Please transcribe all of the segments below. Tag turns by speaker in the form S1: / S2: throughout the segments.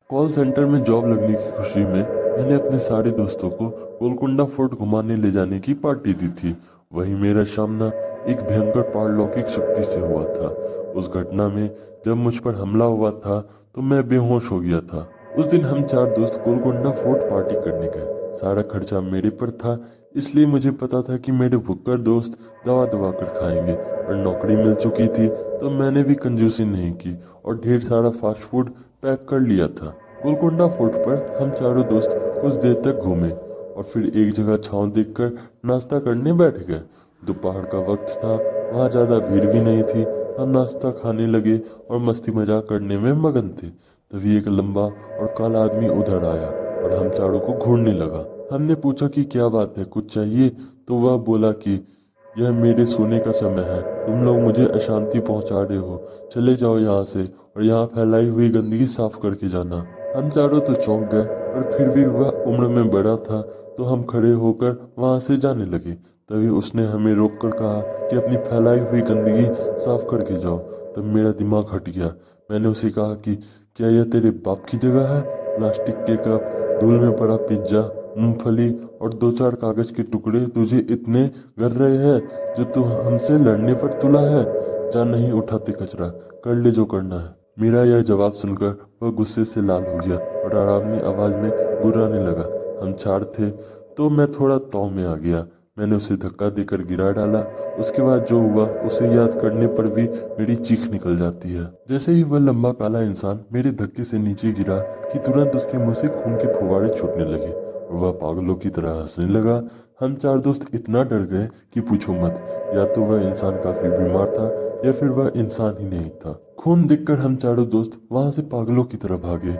S1: Call centre में job लगने की खुशी में मैंने अपने सारे दोस्तों को गोलकुंडा फोर्ट घुमाने ले जाने की पार्टी दी थी। वहीं मेरा सामना एक भयंकर पारलौकिक शक्ति से हुआ था। उस घटना में जब मुझ पर हमला हुआ था तो मैं बेहोश हो गया था। उस दिन हम चार दोस्त गोलकुंडा फोर्ट पार्टी करने गए। सारा खर्चा मेरे पर था, इसलिए मुझे पता था कि मेरे भुक्कर दोस्त दवा दबा कर खाएंगे, और नौकरी मिल चुकी थी तो मैंने भी कंजूसी नहीं की और ढेर सारा फास्ट फूड पैक कर लिया था। गोलकोंडा फोर्ट पर हम चारों दोस्त कुछ देर तक घूमे और फिर एक जगह छांव देखकर नाश्ता करने बैठ गए। दोपहर का वक्त था, वहाँ ज्यादा भीड़ भी नहीं थी। हम नाश्ता खाने लगे और मस्ती मजाक करने में मगन थे। तभी एक लंबा और काला आदमी उधर आया और हम चारों को घूरने लगा। हमने पूछा कि क्या बात है, कुछ चाहिए? तो वह बोला कि यह मेरे सोने का समय है, तुम लोग मुझे अशांति पहुंचा रहे हो, चले जाओ यहाँ से और यहाँ फैलाई हुई गंदगी साफ करके जाना। हम चारों तो चौंक गए, पर फिर भी वह उम्र में बड़ा था तो हम खड़े होकर वहां से जाने लगे। तभी उसने हमें रोककर कहा कि अपनी फैलाई हुई गंदगी साफ करके जाओ। तब मेरा दिमाग हट गया। मैंने उसे कहा कि क्या यह तेरे बाप की जगह है? प्लास्टिक के कप, धूल में पड़ा पिज्जा, मूंगफली और दो चार कागज के टुकड़े तुझे इतने गर रहे हैं जो तू हमसे लड़ने पर तुला है? जा, नहीं उठाते कचरा, कर ले जो करना है। मेरा यह जवाब सुनकर वह गुस्से से लाल हो गया और आरामनी आवाज में गुर्राने लगा। हम चार थे तो मैं थोड़ा तौल में आ गया। मैंने उसे धक्का देकर गिरा डाला। उसके बाद जो हुआ उसे याद करने पर भी मेरी चीख निकल जाती है। जैसे ही वह लंबा काला इंसान मेरे धक्के से नीचे गिरा कि तुरंत उसके मुंह से खून के फुवारे छूटने लगे और वह पागलों की तरह हंसने लगा। हम चार दोस्त इतना डर गए कि पूछो मत। या तो वह इंसान काफी बीमार था या फिर वह इंसान ही नहीं था। खून देखकर हम चारों दोस्त वहां से पागलों की तरह भागे।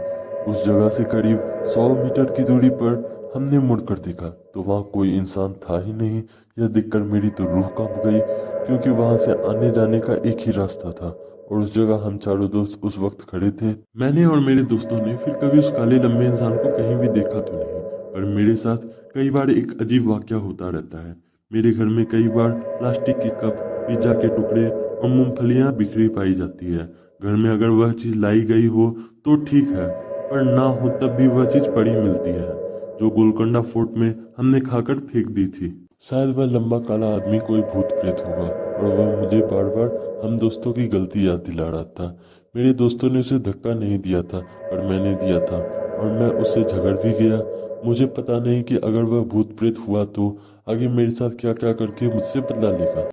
S1: उस जगह से करीब 100 मीटर की दूरी पर हमने मुड़कर देखा तो वहां कोई इंसान था ही नहीं। यह देखकर मेरी तो रूह कांप गई, क्योंकि वहां से आने जाने का एक ही रास्ता था और उस जगह हम चारों दोस्त उस वक्त खड़े थे। मैंने और मेरे दोस्तों ने फिर कभी उस काले लंबे इंसान को कहीं भी देखा तो नहीं, पर मेरे साथ कई बार एक अजीब वाकया होता रहता है। मेरे घर में कई बार प्लास्टिक के कप, पिज्जा के टुकड़े और मूंगफलियां बिखरी पाई जाती है। घर में अगर वह चीज लाई गई हो तो ठीक है, पर ना हो तब भी वह चीज पड़ी मिलती है, जो गोलकोंडा फोर्ट में हमने खाकर फेंक दी थी। शायद वह लंबा काला आदमी कोई भूत प्रेत होगा और वह मुझे बार बार हम दोस्तों की गलती याद दिला रहा था। मेरे दोस्तों ने उसे धक्का नहीं दिया था, पर मैंने दिया था और मैं उससे झगड़ भी गया। मुझे पता नहीं कि अगर वह भूत प्रेत हुआ तो आगे मेरे साथ क्या क्या करके मुझसे बदला लेगा।